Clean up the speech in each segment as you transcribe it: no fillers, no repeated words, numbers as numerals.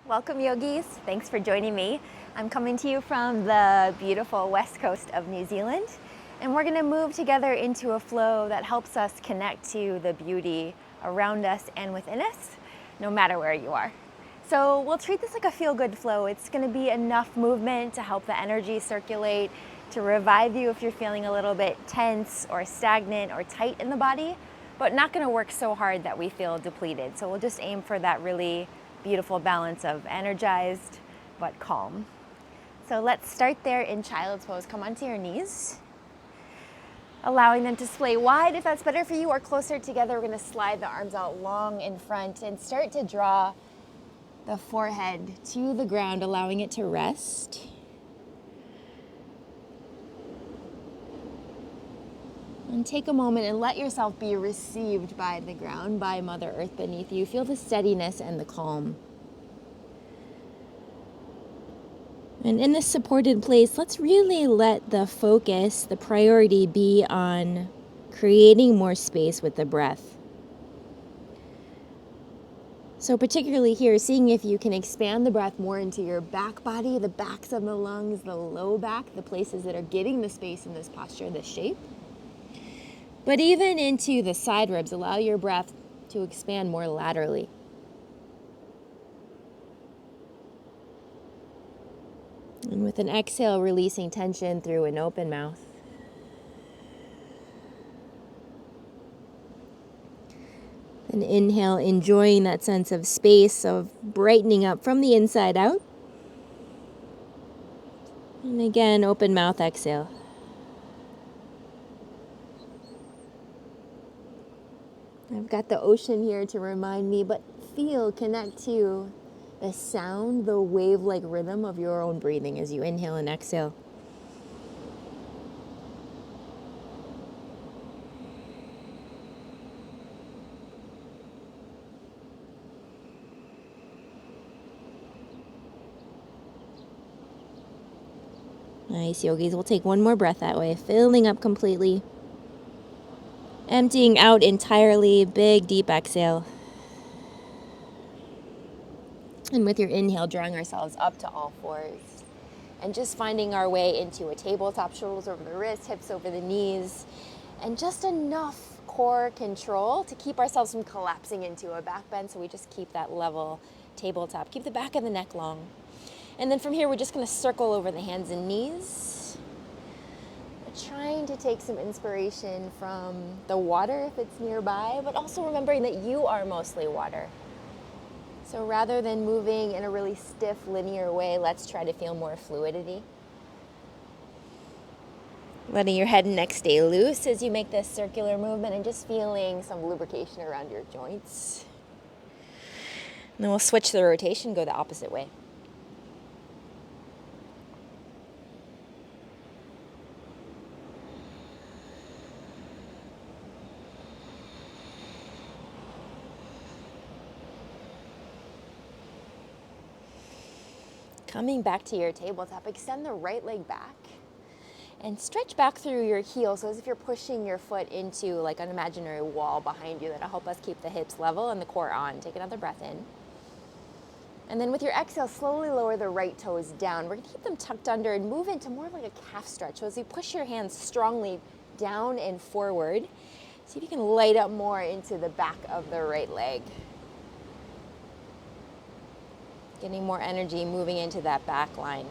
Welcome, yogis. Thanks for joining me. I'm coming to you from the beautiful west coast of New Zealand, and we're going to move together into a flow that helps us connect to the beauty around us and within us, no matter where you are. So we'll treat this like a feel-good flow. It's going to be enough movement to help the energy circulate, to revive you if you're feeling a little bit tense or stagnant or tight in the body, but not going to work so hard that we feel depleted. So we'll just aim for that really beautiful balance of energized but calm. So let's start there in child's pose. Come onto your knees, allowing them to splay wide if that's better for you, or closer together. We're going to slide the arms out long in front and start to draw the forehead to the ground, allowing it to rest. And take a moment and let yourself be received by the ground, by Mother Earth beneath you. Feel the steadiness and the calm. And in this supported place, let's really let the focus, the priority be on creating more space with the breath. So particularly here, seeing if you can expand the breath more into your back body, the backs of the lungs, the low back, the places that are getting the space in this posture, this shape. But even into the side ribs, allow your breath to expand more laterally. And with an exhale, releasing tension through an open mouth. An inhale, enjoying that sense of space, of brightening up from the inside out. And again, open mouth exhale. I've got the ocean here to remind me, but connect to the sound, the wave-like rhythm of your own breathing as you inhale and exhale. Nice, yogis. We'll take one more breath that way, filling up completely. Emptying out entirely, big deep exhale. And with your inhale, drawing ourselves up to all fours. And just finding our way into a tabletop, shoulders over the wrists, hips over the knees. And just enough core control to keep ourselves from collapsing into a back bend. So we just keep that level tabletop. Keep the back of the neck long. And then from here, we're just going to circle over the hands and knees. Trying to take some inspiration from the water if it's nearby, but also remembering that you are mostly water. So rather than moving in a really stiff, linear way, let's try to feel more fluidity. Letting your head and neck stay loose as you make this circular movement and just feeling some lubrication around your joints. And then we'll switch the rotation, go the opposite way. Coming back to your tabletop, extend the right leg back and stretch back through your heel, so as if you're pushing your foot into like an imaginary wall behind you. That'll help us keep the hips level and the core on. Take another breath in. And then with your exhale, slowly lower the right toes down. We're gonna keep them tucked under and move into more like a calf stretch. So as you push your hands strongly down and forward, see if you can light up more into the back of the right leg. Getting more energy moving into that back line.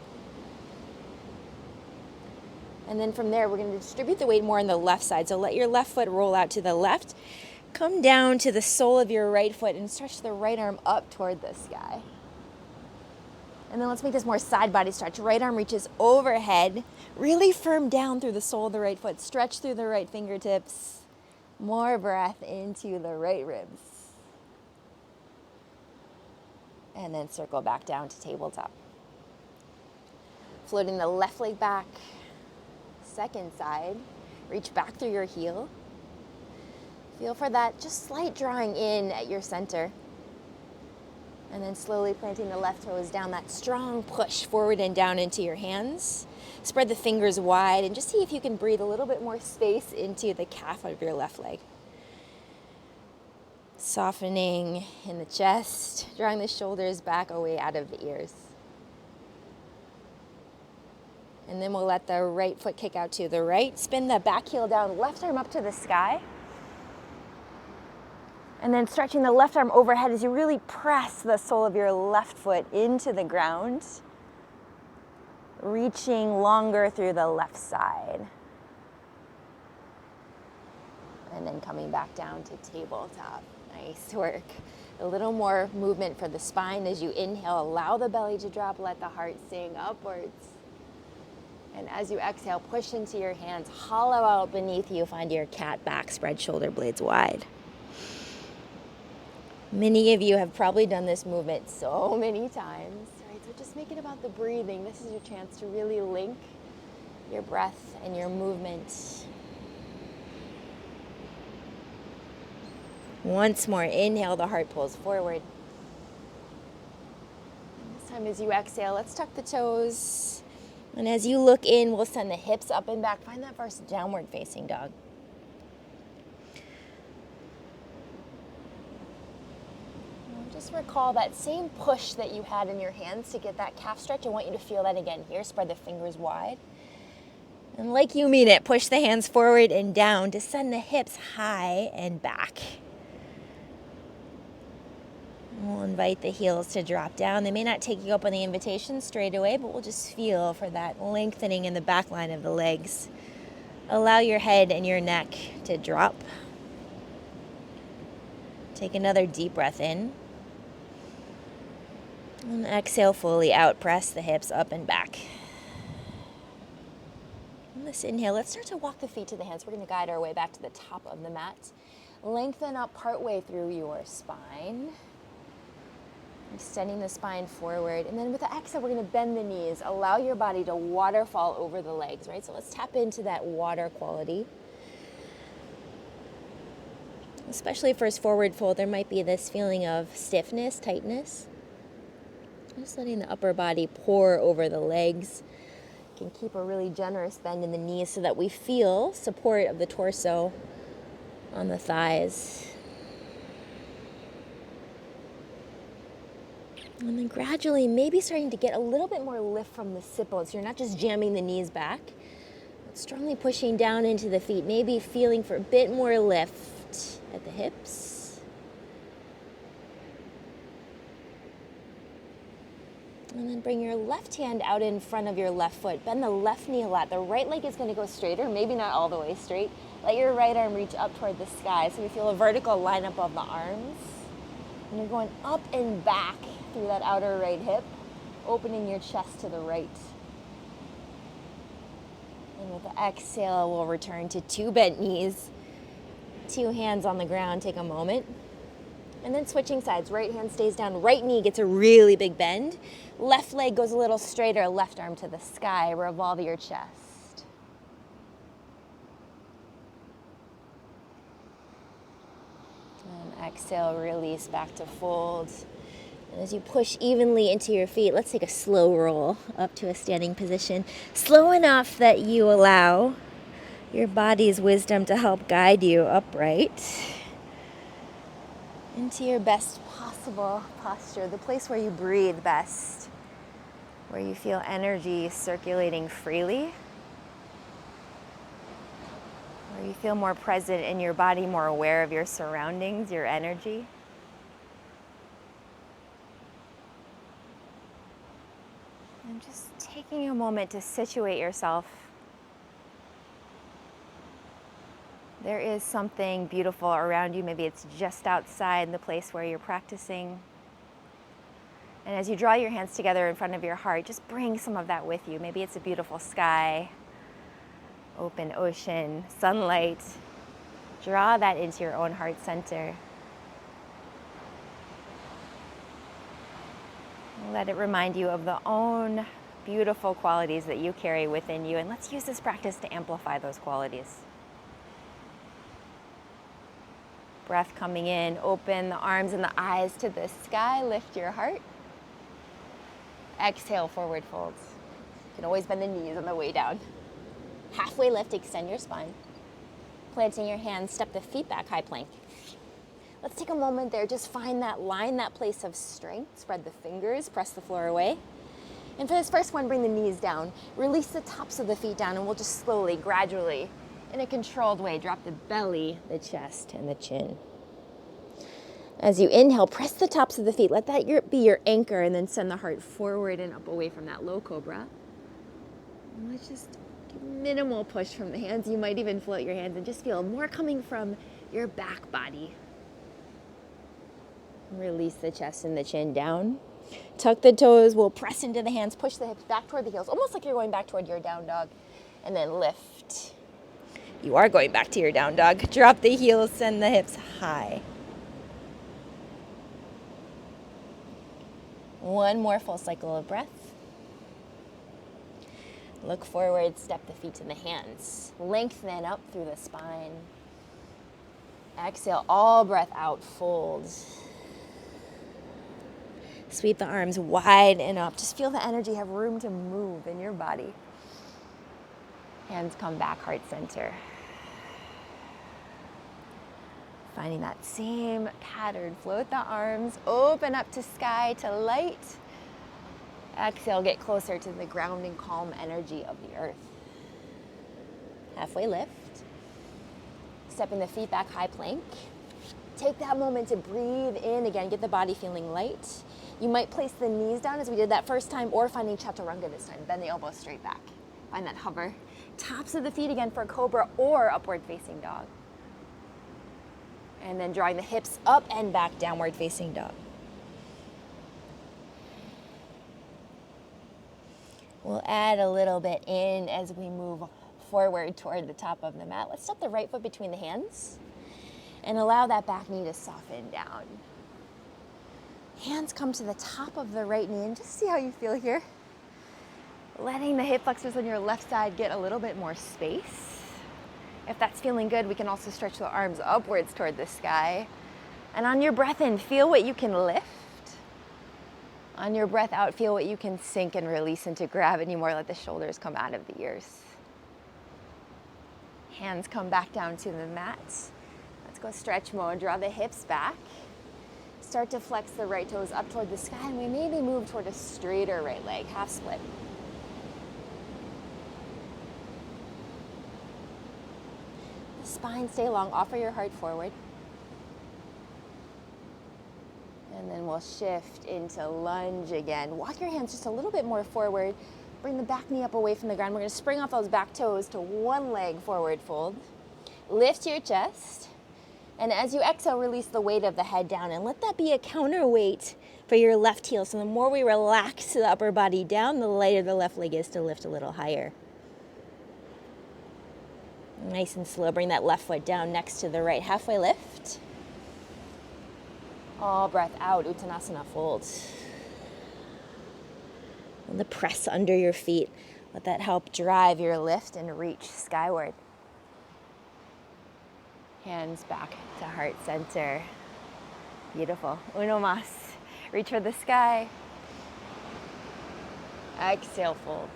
And then from there, we're going to distribute the weight more on the left side. So let your left foot roll out to the left. Come down to the sole of your right foot and stretch the right arm up toward the sky. And then let's make this more side body stretch. Right arm reaches overhead. Really firm down through the sole of the right foot. Stretch through the right fingertips. More breath into the right ribs. And then circle back down to tabletop. Floating the left leg back. Second side. Reach back through your heel. Feel for that just slight drawing in at your center. And then slowly planting the left toes down, that strong push forward and down into your hands. Spread the fingers wide and just see if you can breathe a little bit more space into the calf of your left leg. Softening in the chest, drawing the shoulders back away out of the ears. And then we'll let the right foot kick out to the right. Spin the back heel down, left arm up to the sky. And then stretching the left arm overhead as you really press the sole of your left foot into the ground. Reaching longer through the left side. And then coming back down to tabletop. Nice work. A little more movement for the spine as you inhale. Allow the belly to drop. Let the heart sing upwards. And as you exhale, push into your hands. Hollow out beneath you. Find your cat back. Spread shoulder blades wide. Many of you have probably done this movement so many times. Right? So just make it about the breathing. This is your chance to really link your breath and your movement. Once more, inhale, the heart pulls forward. And this time as you exhale, let's tuck the toes. And as you look in, we'll send the hips up and back. Find that first downward facing dog. And just recall that same push that you had in your hands to get that calf stretch. I want you to feel that again here. Spread the fingers wide. And like you mean it, push the hands forward and down to send the hips high and back. We'll invite the heels to drop down. They may not take you up on the invitation straight away, but we'll just feel for that lengthening in the back line of the legs. Allow your head and your neck to drop. Take another deep breath in. And exhale fully out. Press the hips up and back. On this inhale, let's start to walk the feet to the hands. We're going to guide our way back to the top of the mat. Lengthen up partway through your spine. Extending the spine forward. And then with the exhale, we're going to bend the knees. Allow your body to waterfall over the legs, right? So let's tap into that water quality. Especially first forward fold, there might be this feeling of stiffness, tightness. Just letting the upper body pour over the legs. You can keep a really generous bend in the knees so that we feel support of the torso on the thighs. And then gradually, maybe starting to get a little bit more lift from the sit bones. So you're not just jamming the knees back, but strongly pushing down into the feet. Maybe feeling for a bit more lift at the hips. And then bring your left hand out in front of your left foot. Bend the left knee a lot. The right leg is going to go straighter, maybe not all the way straight. Let your right arm reach up toward the sky. So we feel a vertical line up of the arms. And you're going up and back through that outer right hip, opening your chest to the right. And with the exhale, we'll return to two bent knees, two hands on the ground. Take a moment. And then switching sides. Right hand stays down. Right knee gets a really big bend. Left leg goes a little straighter. Left arm to the sky. Revolve your chest. And exhale, release back to fold. And as you push evenly into your feet, let's take a slow roll up to a standing position. Slow enough that you allow your body's wisdom to help guide you upright into your best possible posture, the place where you breathe best, where you feel energy circulating freely, where you feel more present in your body, more aware of your surroundings, your energy. And just taking a moment to situate yourself. There is something beautiful around you. Maybe it's just outside the place where you're practicing. And as you draw your hands together in front of your heart, just bring some of that with you. Maybe it's a beautiful sky, open ocean, sunlight. Draw that into your own heart center. Let it remind you of the own beautiful qualities that you carry within you. And let's use this practice to amplify those qualities. Breath coming in, open the arms and the eyes to the sky, lift your heart. Exhale, forward folds. You can always bend the knees on the way down. Halfway lift, extend your spine. Planting your hands, step the feet back, high plank. Let's take a moment there. Just find that line, that place of strength. Spread the fingers, press the floor away. And for this first one, bring the knees down. Release the tops of the feet down, and we'll just slowly, gradually, in a controlled way, drop the belly, the chest, and the chin. As you inhale, press the tops of the feet. Let that be your anchor, and then send the heart forward and up away from that low cobra. And let's just give minimal push from the hands. You might even float your hands and just feel more coming from your back body. Release the chest and the chin down. Tuck the toes. We'll press into the hands. Push the hips back toward the heels, almost like you're going back toward your down dog. And then lift. You are going back to your down dog. Drop the heels, send the hips high. One more full cycle of breath. Look forward, step the feet to the hands. Lengthen up through the spine. Exhale, all breath out, fold. Sweep the arms wide and up. Just feel the energy have room to move in your body. Hands come back, heart center. Finding that same pattern. Float the arms, open up to sky, to light. Exhale, get closer to the grounding, calm energy of the earth. Halfway lift. Stepping the feet back, high plank. Take that moment to breathe in again. Get the body feeling light. You might place the knees down as we did that first time, or finding chaturanga this time. Bend the elbows straight back. Find that hover. Tops of the feet again for cobra or upward facing dog. And then drawing the hips up and back, downward facing dog. We'll add a little bit in as we move forward toward the top of the mat. Let's step the right foot between the hands and allow that back knee to soften down. Hands come to the top of the right knee, and just see how you feel here. Letting the hip flexors on your left side get a little bit more space. If that's feeling good, we can also stretch the arms upwards toward the sky. And on your breath in, feel what you can lift. On your breath out, feel what you can sink and release into gravity more. Let the shoulders come out of the ears. Hands come back down to the mat. Let's go stretch mode. Draw the hips back. Start to flex the right toes up toward the sky, and we maybe move toward a straighter right leg, half split. The spine stay long. Offer your heart forward. And then we'll shift into lunge again. Walk your hands just a little bit more forward. Bring the back knee up away from the ground. We're going to spring off those back toes to one leg forward fold. Lift your chest. And as you exhale, release the weight of the head down. And let that be a counterweight for your left heel. So the more we relax the upper body down, the lighter the left leg is to lift a little higher. Nice and slow. Bring that left foot down next to the right. Halfway lift. All breath out, Uttanasana fold. And the press under your feet. Let that help drive your lift and reach skyward. Hands back to heart center. Beautiful. Uno mas. Reach for the sky. Exhale, fold.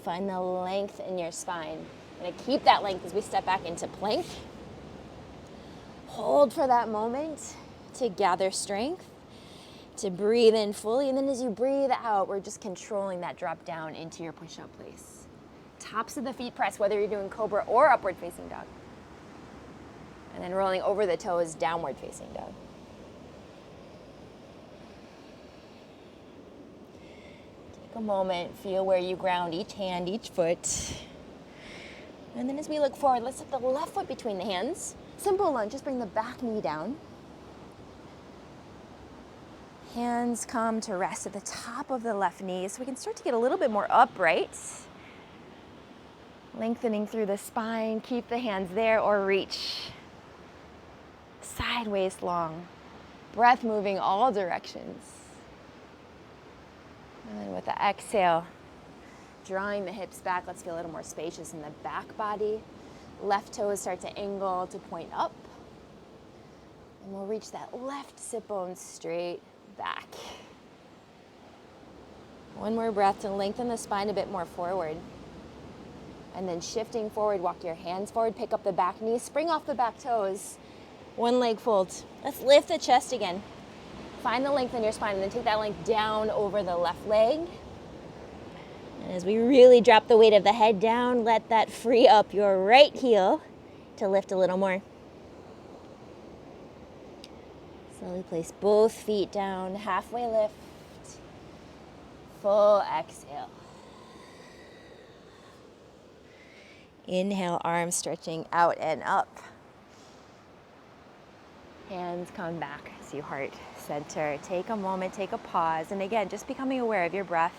Find the length in your spine. You're gonna keep that length as we step back into plank. Hold for that moment to gather strength, to breathe in fully, and then as you breathe out, we're just controlling that drop down into your push-up place. Tops of the feet press, whether you're doing cobra or upward facing dog. And then rolling over the toes, downward facing dog. Take a moment, feel where you ground each hand, each foot. And then as we look forward, let's set the left foot between the hands. Simple lunge, just bring the back knee down. Hands come to rest at the top of the left knee so we can start to get a little bit more upright. Lengthening through the spine, keep the hands there or reach sideways long. Breath moving all directions. And then with the exhale, drawing the hips back, let's feel a little more spacious in the back body. Left toes start to angle to point up. And we'll reach that left sit bone straight back. One more breath to lengthen the spine a bit more forward. And then shifting forward, walk your hands forward, pick up the back knee, spring off the back toes. One leg fold. Let's lift the chest again. Find the length in your spine and then take that length down over the left leg. And as we really drop the weight of the head down, let that free up your right heel to lift a little more. Slowly place both feet down, halfway lift, full exhale. Inhale, arms stretching out and up. Hands come back to heart center. Take a moment, take a pause, and again, just becoming aware of your breath,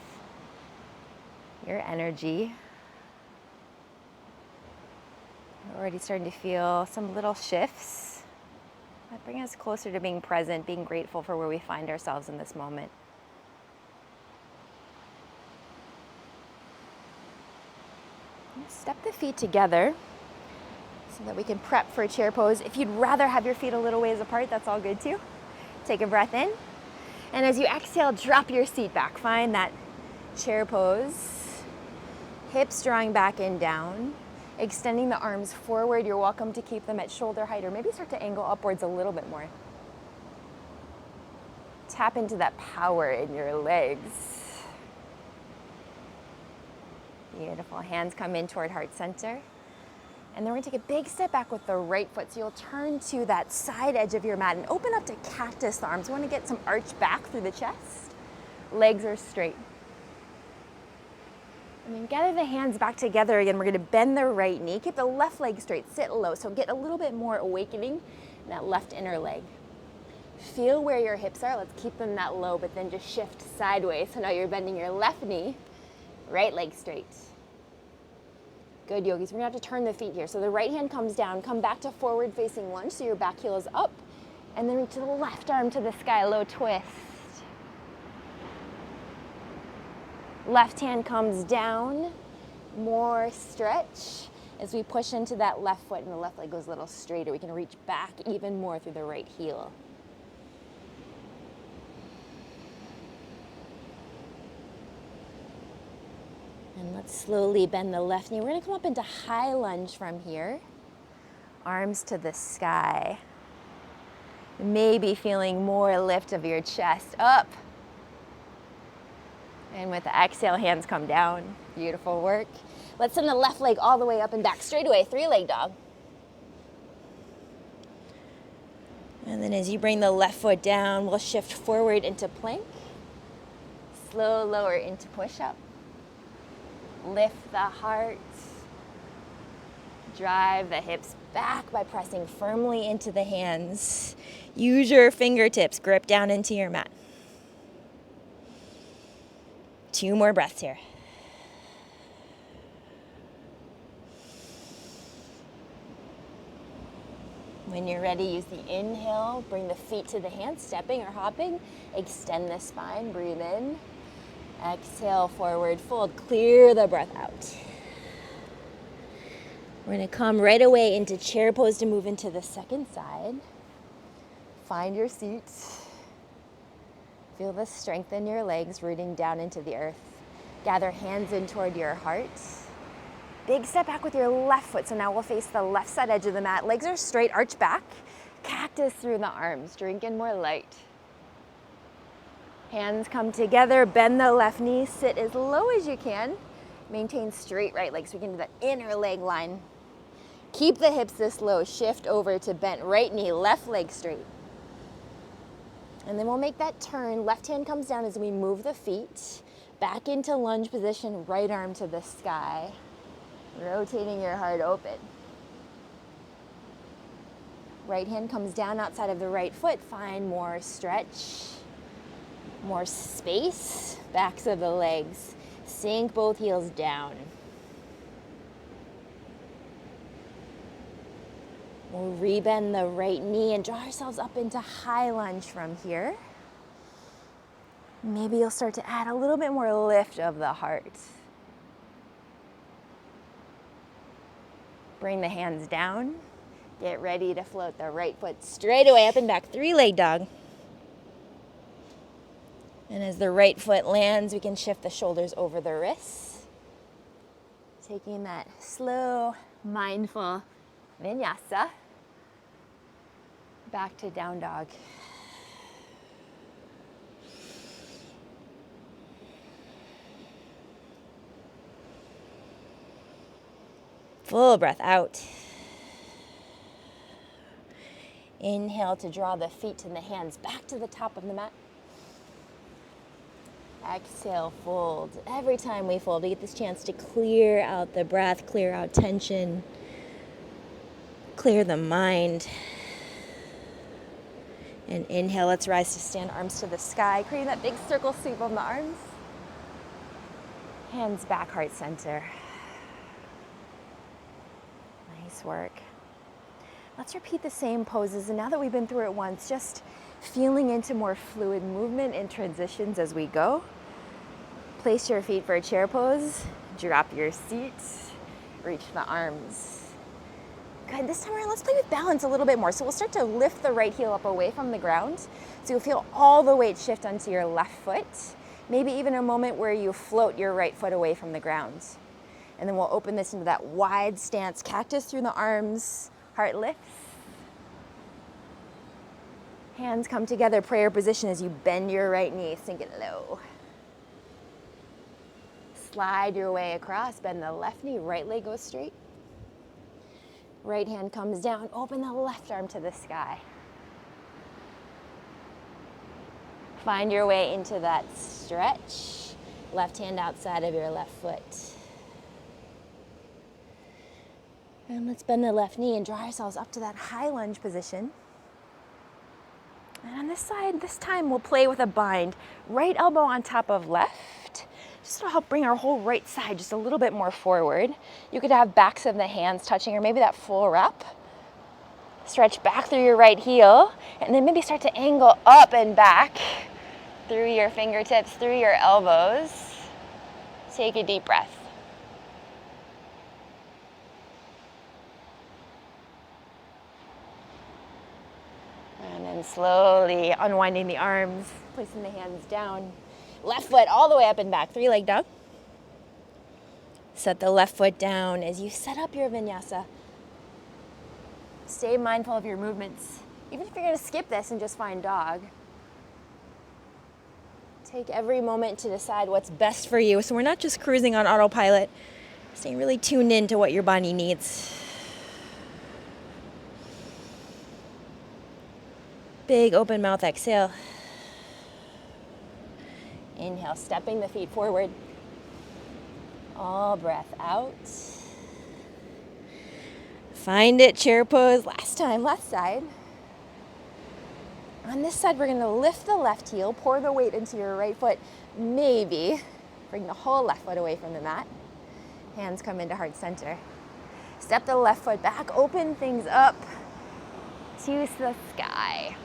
your energy. We're already starting to feel some little shifts that bring us closer to being present, being grateful for where we find ourselves in this moment. Step the feet together so that we can prep for a chair pose. If you'd rather have your feet a little ways apart, that's all good too. Take a breath in. And as you exhale, drop your seat back. Find that chair pose. Hips drawing back and down. Extending the arms forward. You're welcome to keep them at shoulder height or maybe start to angle upwards a little bit more. Tap into that power in your legs. Beautiful. Hands come in toward heart center. And then we're going to take a big step back with the right foot. So you'll turn to that side edge of your mat and open up to cactus the arms. We want to get some arch back through the chest. Legs are straight. And then gather the hands back together again. We're going to bend the right knee. Keep the left leg straight. Sit low. So get a little bit more awakening in that left inner leg. Feel where your hips are. Let's keep them that low, but then just shift sideways. So now you're bending your left knee, right leg straight. Good, yogis. We're going to have to turn the feet here. So the right hand comes down. Come back to forward facing lunge. So your back heel is up. And then reach the left arm to the sky. Low twist. Left hand comes down. More stretch as we push into that left foot and the left leg goes a little straighter. We can reach back even more through the right heel. And let's slowly bend the left knee. We're going to come up into high lunge from here. Arms to the sky. Maybe feeling more lift of your chest up. And with the exhale, hands come down. Beautiful work. Let's send the left leg all the way up and back. Straight away, three-leg dog. And then as you bring the left foot down, we'll shift forward into plank. Slow lower into push-up. Lift the heart. Drive the hips back by pressing firmly into the hands. Use your fingertips. Grip down into your mat. 2 more breaths here. When you're ready, use the inhale. Bring the feet to the hands, stepping or hopping. Extend the spine. Breathe in. Exhale, forward fold. Clear the breath out. We're going to come right away into chair pose to move into the second side. Find your seat. Feel the strength in your legs rooting down into the earth. Gather hands in toward your heart. Big step back with your left foot. So now we'll face the left side edge of the mat. Legs are straight, arch back. Cactus through the arms. Drink in more light. Hands come together, bend the left knee, sit as low as you can. Maintain straight right leg so we can do that inner leg line. Keep the hips this low, shift over to bent right knee, left leg straight. And then we'll make that turn. Left hand comes down as we move the feet. Back into lunge position, right arm to the sky. Rotating your heart open. Right hand comes down outside of the right foot. Find more stretch. More space, backs of the legs. Sink both heels down. We'll rebend the right knee and draw ourselves up into high lunge from here. Maybe you'll start to add a little bit more lift of the heart. Bring the hands down. Get ready to float the right foot straight away up and back. 3-leg dog. And as the right foot lands, we can shift the shoulders over the wrists. Taking that slow, mindful vinyasa back to down dog. Full breath out. Inhale to draw the feet and the hands back to the top of the mat. Exhale, fold. Every time we fold, we get this chance to clear out the breath, clear out tension, clear the mind. And inhale, let's rise to stand, arms to the sky, creating that big circle sweep of the arms. Hands back, heart center. Nice work. Let's repeat the same poses, and now that we've been through it once, just feeling into more fluid movement and transitions as we go. Place your feet for a chair pose, drop your seat, reach the arms. Good, this time around, let's play with balance a little bit more. So we'll start to lift the right heel up away from the ground. So you'll feel all the weight shift onto your left foot. Maybe even a moment where you float your right foot away from the ground. And then we'll open this into that wide stance, cactus through the arms, heart lifts. Hands come together, prayer position as you bend your right knee, sink it low. Slide your way across, bend the left knee, right leg goes straight. Right hand comes down, open the left arm to the sky. Find your way into that stretch. Left hand outside of your left foot. And let's bend the left knee and draw ourselves up to that high lunge position. And on this side, this time we'll play with a bind. Right elbow on top of left, just to help bring our whole right side just a little bit more forward. You could have backs of the hands touching, or maybe that full wrap. Stretch back through your right heel, and then maybe start to angle up and back through your fingertips, through your elbows. Take a deep breath. And then slowly unwinding the arms, placing the hands down. Left foot all the way up and back, three-leg dog. Set the left foot down as you set up your vinyasa. Stay mindful of your movements. Even if you're gonna skip this and just find dog, take every moment to decide what's best for you. So we're not just cruising on autopilot, staying really tuned in to what your body needs. Big open mouth exhale. Inhale, stepping the feet forward. All breath out. Find it, chair pose. Last time, left side. On this side, we're gonna lift the left heel, pour the weight into your right foot. Maybe bring the whole left foot away from the mat. Hands come into heart center. Step the left foot back, open things up to the sky.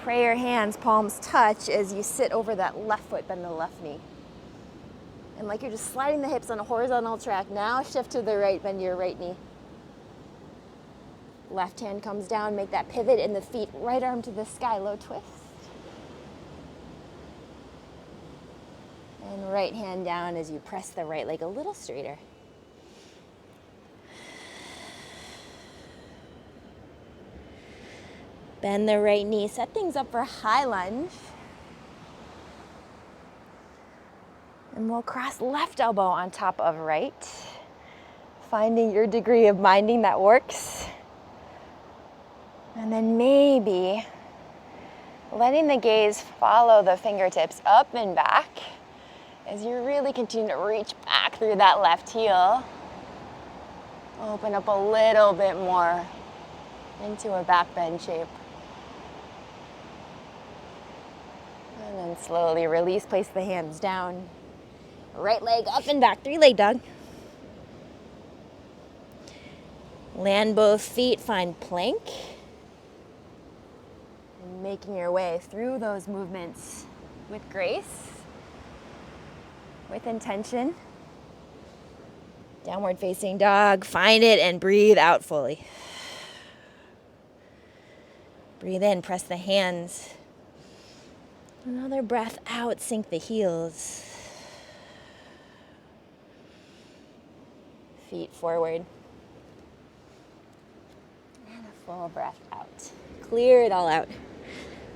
Pray your hands, palms touch as you sit over that left foot, bend the left knee. And like you're just sliding the hips on a horizontal track, now shift to the right, bend your right knee. Left hand comes down, make that pivot in the feet, right arm to the sky, low twist. And right hand down as you press the right leg a little straighter. Bend the right knee, set things up for high lunge. And we'll cross left elbow on top of right, finding your degree of minding that works. And then maybe letting the gaze follow the fingertips up and back as you really continue to reach back through that left heel. Open up a little bit more into a back bend shape. And then slowly release, place the hands down. Right leg up and back, three-leg dog. Land both feet, find plank. And making your way through those movements with grace, with intention. Downward facing dog, find it and breathe out fully. Breathe in, press the hands. Another breath out, sink the heels. feet forward. And a full breath out. Clear it all out.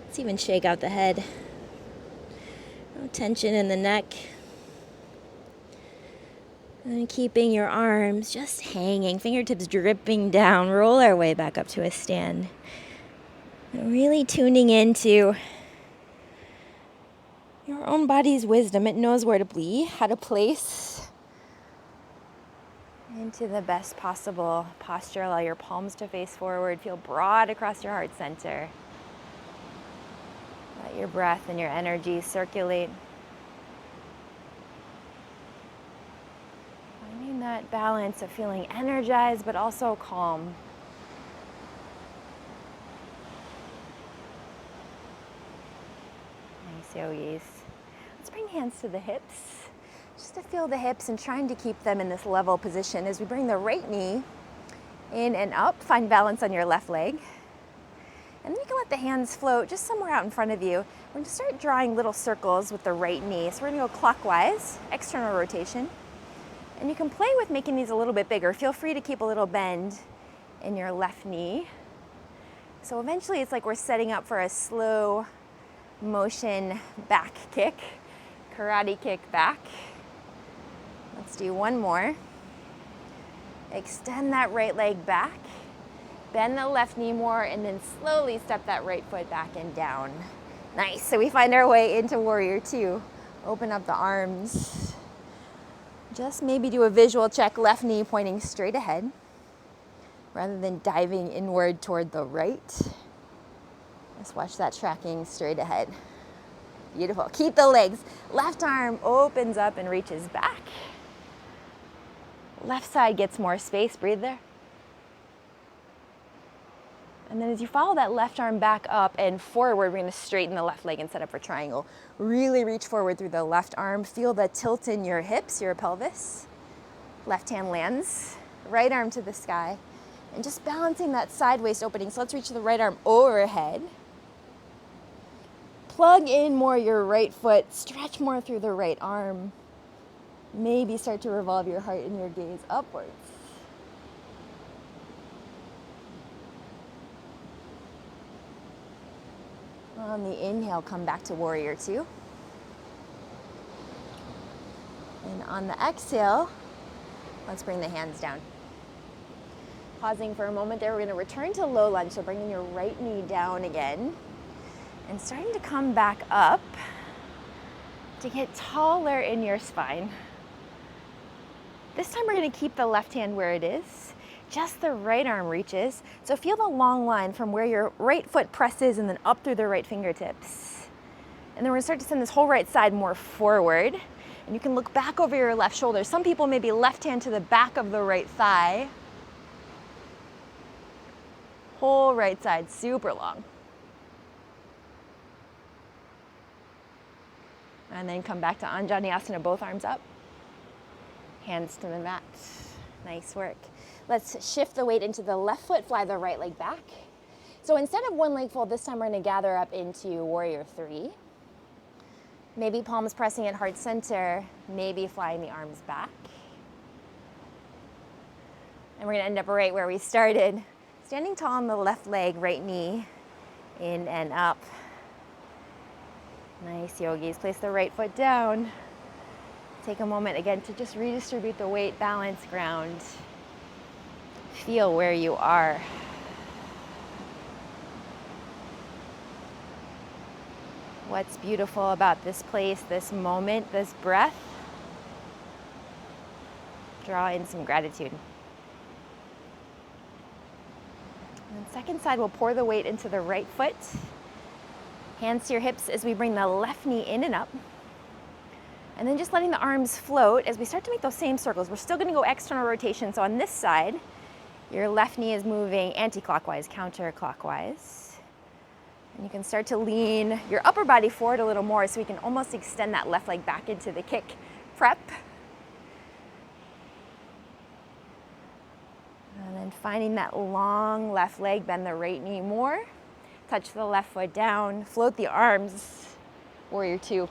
Let's even shake out the head. No tension in the neck. And keeping your arms just hanging, fingertips dripping down, roll our way back up to a stand. And really tuning into your own body's wisdom. It knows where to be, how to place into the best possible posture. Allow your palms to face forward. Feel broad across your heart center. Let your breath and your energy circulate. Finding that balance of feeling energized but also calm. Nice, yogis. Let's bring hands to the hips. Just to feel the hips and trying to keep them in this level position as we bring the right knee in and up. Find balance on your left leg. And then you can let the hands float just somewhere out in front of you. We're going to start drawing little circles with the right knee. So we're going to go clockwise, external rotation. And you can play with making these a little bit bigger. Feel free to keep a little bend in your left knee. So eventually it's like we're setting up for a slow motion back kick, karate kick back. Let's do one more. Extend that right leg back. Bend the left knee more and then slowly step that right foot back and down. Nice, so we find our way into warrior two. Open up the arms. Just maybe do a visual check, left knee pointing straight ahead rather than diving inward toward the right. Just watch that tracking straight ahead. Beautiful, keep the legs. Left arm opens up and reaches back. Left side gets more space, breathe there. And then as you follow that left arm back up and forward, we're going to straighten the left leg and set up for triangle. Really reach forward through the left arm. Feel the tilt in your hips, your pelvis. Left hand lands, right arm to the sky. And just balancing that side waist opening. So let's reach the right arm overhead. Plug in more your right foot. Stretch more through the right arm. Maybe start to revolve your heart and your gaze upwards. On the inhale, come back to warrior two. And on the exhale, let's bring the hands down. Pausing for a moment there, we're going to return to low lunge. So bringing your right knee down again and starting to come back up to get taller in your spine. This time we're going to keep the left hand where it is. Just the right arm reaches. So feel the long line from where your right foot presses and then up through the right fingertips. And then we're going to start to send this whole right side more forward. And you can look back over your left shoulder. Some people maybe left hand to the back of the right thigh. Whole right side super long. And then come back to Anjaneyasana, both arms up. Hands to the mat. Nice work. Let's shift the weight into the left foot, fly the right leg back. So instead of one leg fold, this time we're going to gather up into warrior three. Maybe palms pressing at heart center, maybe flying the arms back. And we're going to end up right where we started. Standing tall on the left leg, right knee, in and up. Nice, yogis. Place the right foot down. Take a moment again to just redistribute the weight, balance ground. Feel where you are. What's beautiful about this place, this moment, this breath? Draw in some gratitude. And then second side, we'll pour the weight into the right foot. Hands to your hips as we bring the left knee in and up. And then just letting the arms float as we start to make those same circles. We're still going to go external rotation. So on this side, your left knee is moving anti-clockwise, counterclockwise. And you can start to lean your upper body forward a little more so we can almost extend that left leg back into the kick prep. And then finding that long left leg, bend the right knee more. Touch the left foot down, float the arms, warrior two.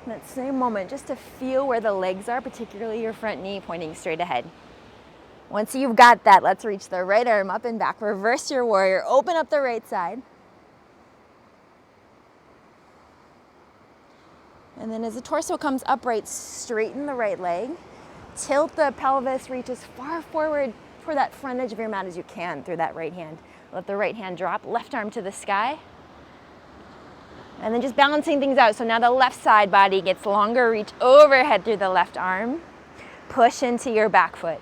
In that same moment, just to feel where the legs are, particularly your front knee pointing straight ahead. Once you've got that, let's reach the right arm up and back. Reverse your warrior. Open up the right side. And then as the torso comes upright, straighten the right leg. Tilt the pelvis, reach as far forward toward that front edge of your mat as you can through that right hand. Let the right hand drop, left arm to the sky. And then just balancing things out. So now the left side body gets longer. Reach overhead through the left arm. Push into your back foot.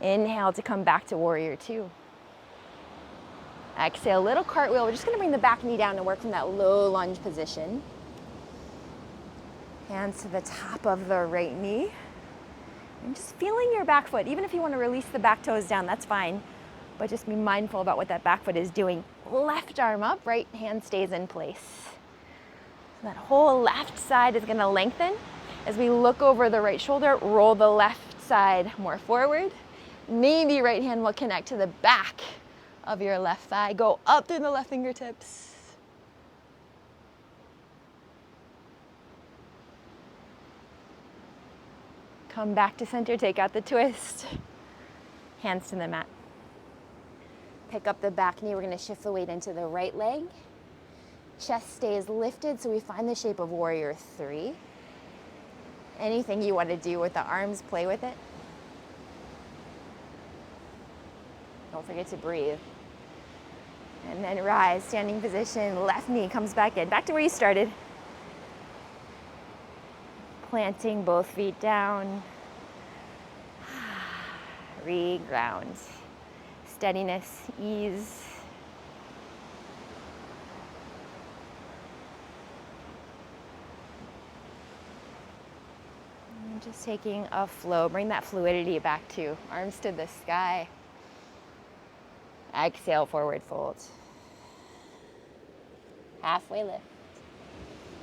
Inhale to come back to warrior two. Exhale, little cartwheel. We're just going to bring the back knee down and work from that low lunge position. Hands to the top of the right knee. And just feeling your back foot. Even if you want to release the back toes down, that's fine. But just be mindful about what that back foot is doing. Left arm up, right hand stays in place. So that whole left side is going to lengthen. As we look over the right shoulder, roll the left side more forward. Maybe right hand will connect to the back of your left thigh. Go up through the left fingertips. Come back to center, take out the twist. Hands to the mat. Pick up the back knee. We're going to shift the weight into the right leg. Chest stays lifted, so we find the shape of warrior three. Anything you want to do with the arms, play with it. Don't forget to breathe. And then rise, standing position, left knee comes back in. Back to where you started. Planting both feet down. Re-ground. Steadiness, ease. And just taking a flow. Bring that fluidity back to arms to the sky. Exhale, forward fold. Halfway lift.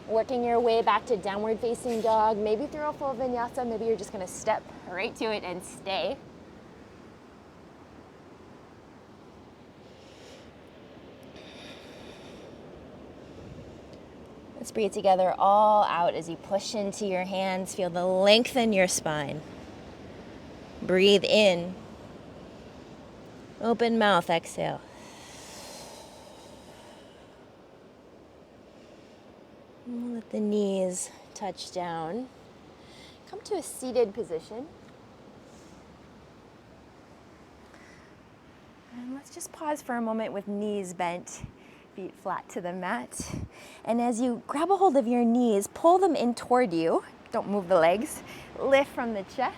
Working your way back to downward facing dog. Maybe through a full vinyasa. Maybe you're just going to step right to it and stay. Let's breathe together all out as you push into your hands. Feel the length in your spine. Breathe in. Open mouth, exhale. And let the knees touch down. Come to a seated position. And let's just pause for a moment with knees bent, feet flat to the mat. And as you grab a hold of your knees, pull them in toward you. Don't move the legs. Lift from the chest.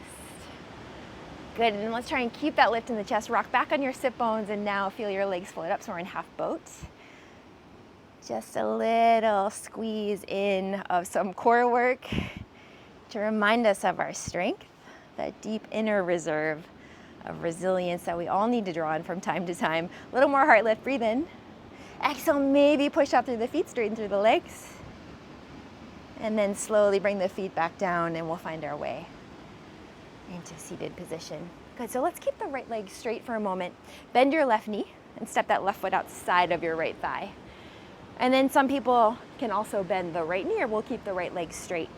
Good, and let's try and keep that lift in the chest. Rock back on your sit bones and now feel your legs float up so we're in half boat. Just a little squeeze in of some core work to remind us of our strength, that deep inner reserve of resilience that we all need to draw on from time to time. A little more heart lift, breathe in. Exhale, maybe push up through the feet, straighten through the legs. And then slowly bring the feet back down and we'll find our way into seated position. Good, so let's keep the right leg straight for a moment. Bend your left knee and step that left foot outside of your right thigh. And then some people can also bend the right knee, or we'll keep the right leg straight.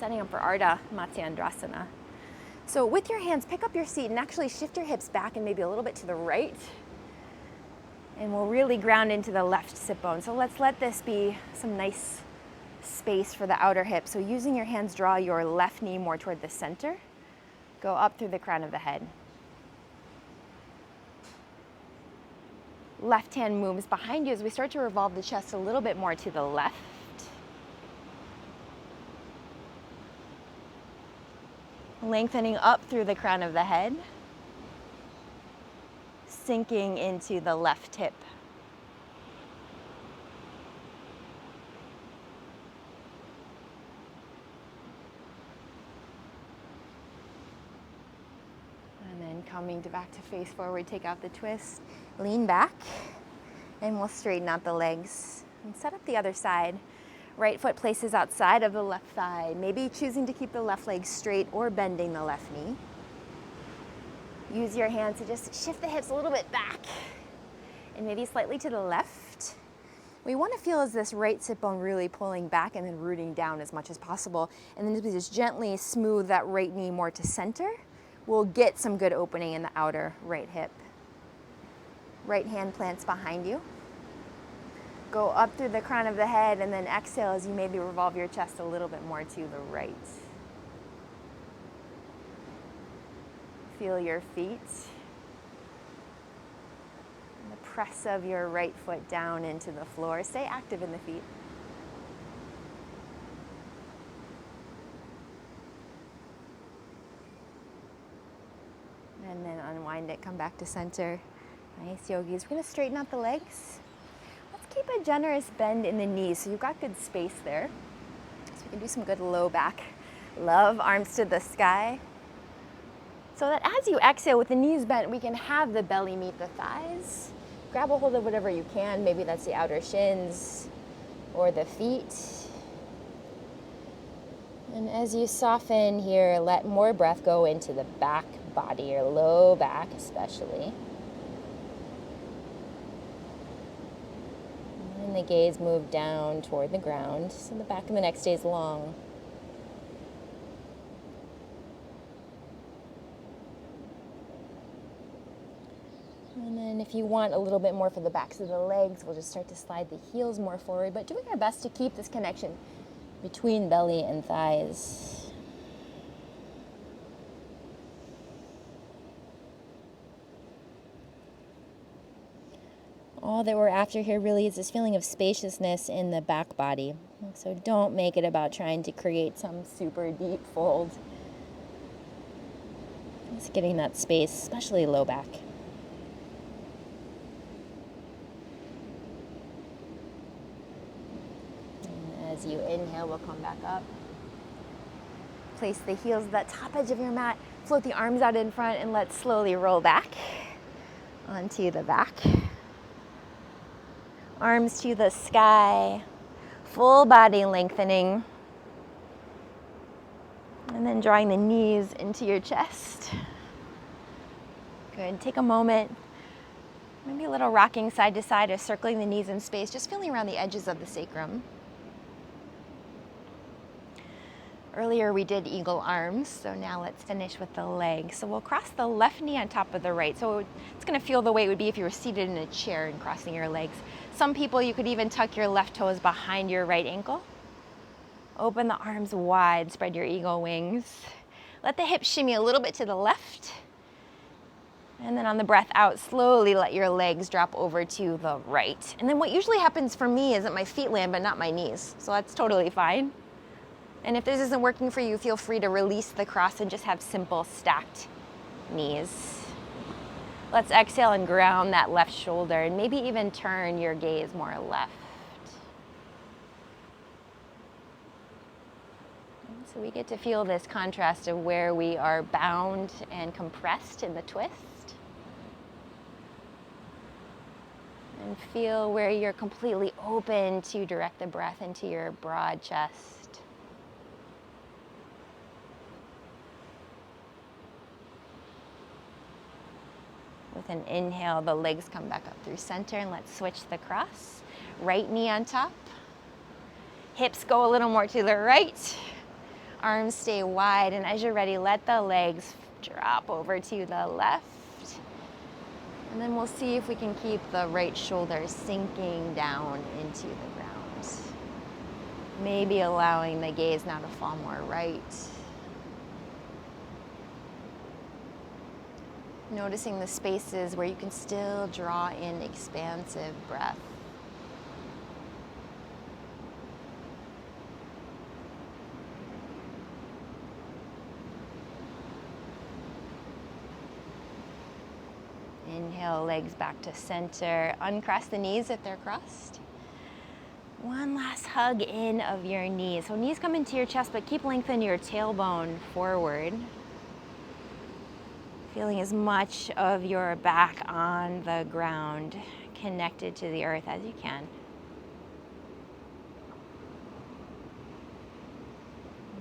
Setting up for Ardha Matsyendrasana. So with your hands, pick up your seat and actually shift your hips back and maybe a little bit to the right. And we'll really ground into the left sit bone. So let's let this be some nice space for the outer hip. So using your hands, draw your left knee more toward the center. Go up through the crown of the head. Left hand moves behind you as we start to revolve the chest a little bit more to the left. Lengthening up through the crown of the head. Sinking into the left hip. Coming back to face forward, take out the twist, lean back, and we'll straighten out the legs and set up the other side. Right foot places outside of the left thigh, maybe choosing to keep the left leg straight or bending the left knee. Use your hands to just shift the hips a little bit back and maybe slightly to the left. We want to feel as this right sit bone really pulling back and then rooting down as much as possible. And then as we just gently smooth that right knee more to center, we'll get some good opening in the outer right hip. Right hand plants behind you. Go up through the crown of the head and then exhale as you maybe revolve your chest a little bit more to the right. Feel your feet. And the press of your right foot down into the floor. Stay active in the feet. And then unwind it, come back to center. Nice, yogis. We're going to straighten out the legs. Let's keep a generous bend in the knees so you've got good space there. So we can do some good low back love, arms to the sky. So that as you exhale with the knees bent, we can have the belly meet the thighs. Grab a hold of whatever you can. Maybe that's the outer shins or the feet. And as you soften here, let more breath go into the back body, your low back especially. And the gaze move down toward the ground, so the back of the neck stays long. And then if you want a little bit more for the backs of the legs, we'll just start to slide the heels more forward, but doing our best to keep this connection between belly and thighs. All that we're after here really is this feeling of spaciousness in the back body. So don't make it about trying to create some super deep fold. Just getting that space, especially low back. And as you inhale, we'll come back up. Place the heels at that top edge of your mat. Float the arms out in front and let's slowly roll back onto the back. Arms to the sky, full body lengthening. And then drawing the knees into your chest. Good, take a moment. Maybe a little rocking side to side or circling the knees in space, just feeling around the edges of the sacrum. Earlier we did eagle arms, so now let's finish with the legs. So we'll cross the left knee on top of the right. So it's gonna feel the way it would be if you were seated in a chair and crossing your legs. Some people, you could even tuck your left toes behind your right ankle. Open the arms wide, spread your eagle wings. Let the hips shimmy a little bit to the left. And then on the breath out, slowly let your legs drop over to the right. And then what usually happens for me is that my feet land, but not my knees. So that's totally fine. And if this isn't working for you, feel free to release the cross and just have simple stacked knees. Let's exhale and ground that left shoulder and maybe even turn your gaze more left. So we get to feel this contrast of where we are bound and compressed in the twist. And feel where you're completely open to direct the breath into your broad chest. With an inhale, the legs come back up through center, and let's switch the cross. Right knee on top. Hips go a little more to the right. Arms stay wide, and as you're ready, let the legs drop over to the left. And then we'll see if we can keep the right shoulder sinking down into the ground. Maybe allowing the gaze now to fall more right. Noticing the spaces where you can still draw in expansive breath. Inhale, legs back to center. Uncross the knees if they're crossed. One last hug in of your knees. So knees come into your chest, but keep lengthening your tailbone forward. Feeling as much of your back on the ground, connected to the earth as you can.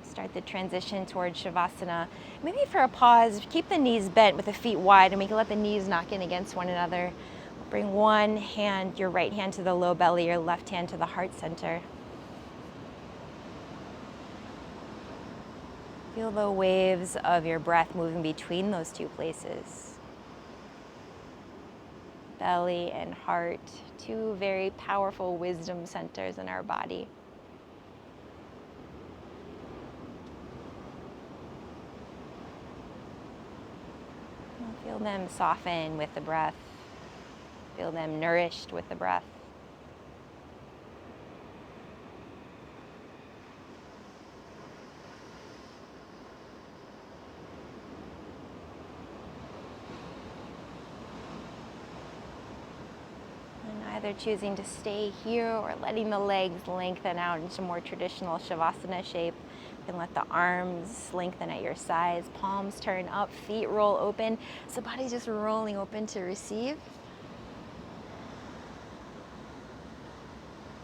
Start start the transition towards Shavasana. Maybe for a pause, keep the knees bent with the feet wide, and we can let the knees knock in against one another. Bring one hand, your right hand to the low belly, your left hand to the heart center. Feel the waves of your breath moving between those two places. Belly and heart, two very powerful wisdom centers in our body. Feel them soften with the breath. Feel them nourished with the breath. And either choosing to stay here or letting the legs lengthen out into more traditional Shavasana shape. You can let the arms lengthen at your sides, palms turn up, feet roll open. So the body's just rolling open to receive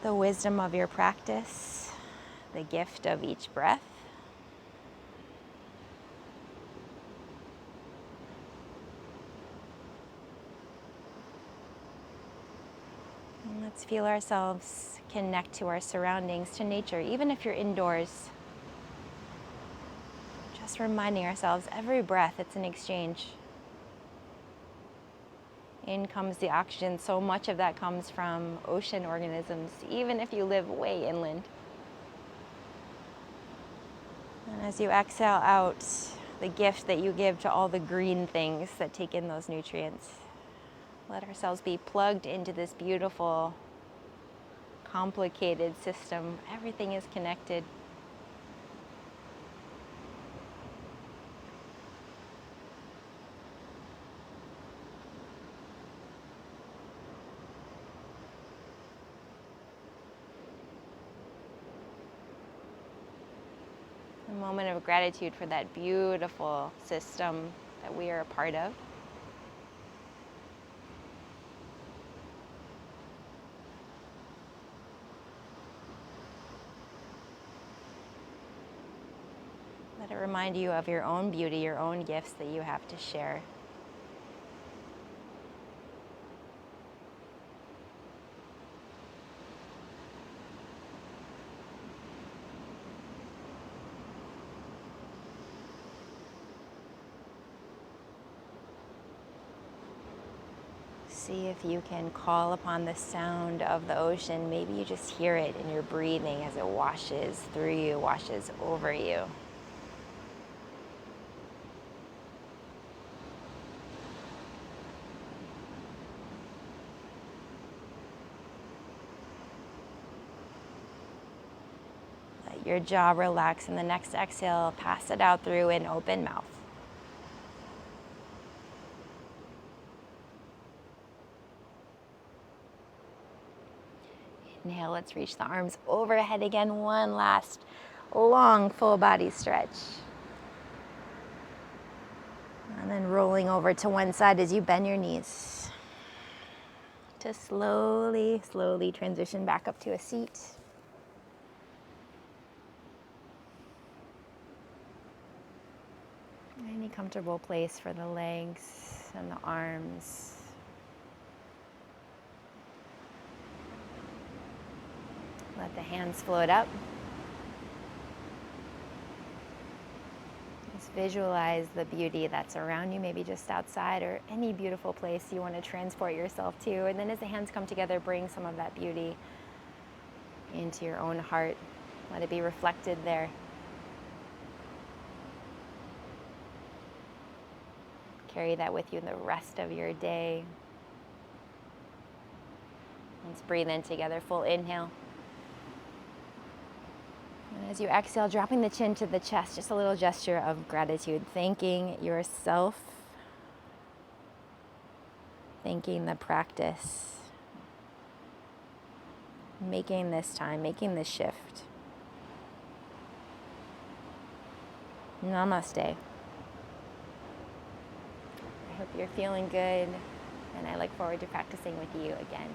the wisdom of your practice, the gift of each breath. And let's feel ourselves connect to our surroundings, to nature, even if you're indoors. Just reminding ourselves every breath, it's an exchange. In comes the oxygen. So much of that comes from ocean organisms, even if you live way inland. And as you exhale out, the gift that you give to all the green things that take in those nutrients. Let ourselves be plugged into this beautiful, complicated system. Everything is connected. A moment of gratitude for that beautiful system that we are a part of. Let it remind you of your own beauty, your own gifts that you have to share. See if you can call upon the sound of the ocean. Maybe you just hear it in your breathing as it washes through you, washes over you. Let your jaw relax, and the next exhale, pass it out through an open mouth. Inhale, let's reach the arms overhead again. One last long full body stretch. And then rolling over to one side as you bend your knees. To slowly, slowly transition back up to a seat. Any comfortable place for the legs and the arms. Let the hands float up. Just visualize the beauty that's around you, maybe just outside or any beautiful place you want to transport yourself to. And then as the hands come together, bring some of that beauty into your own heart. Let it be reflected there. Carry that with you the rest of your day. Let's breathe in together, full inhale. And as you exhale, dropping the chin to the chest, just a little gesture of gratitude, thanking yourself, thanking the practice, making this time, making this shift. Namaste. I hope you're feeling good, and I look forward to practicing with you again.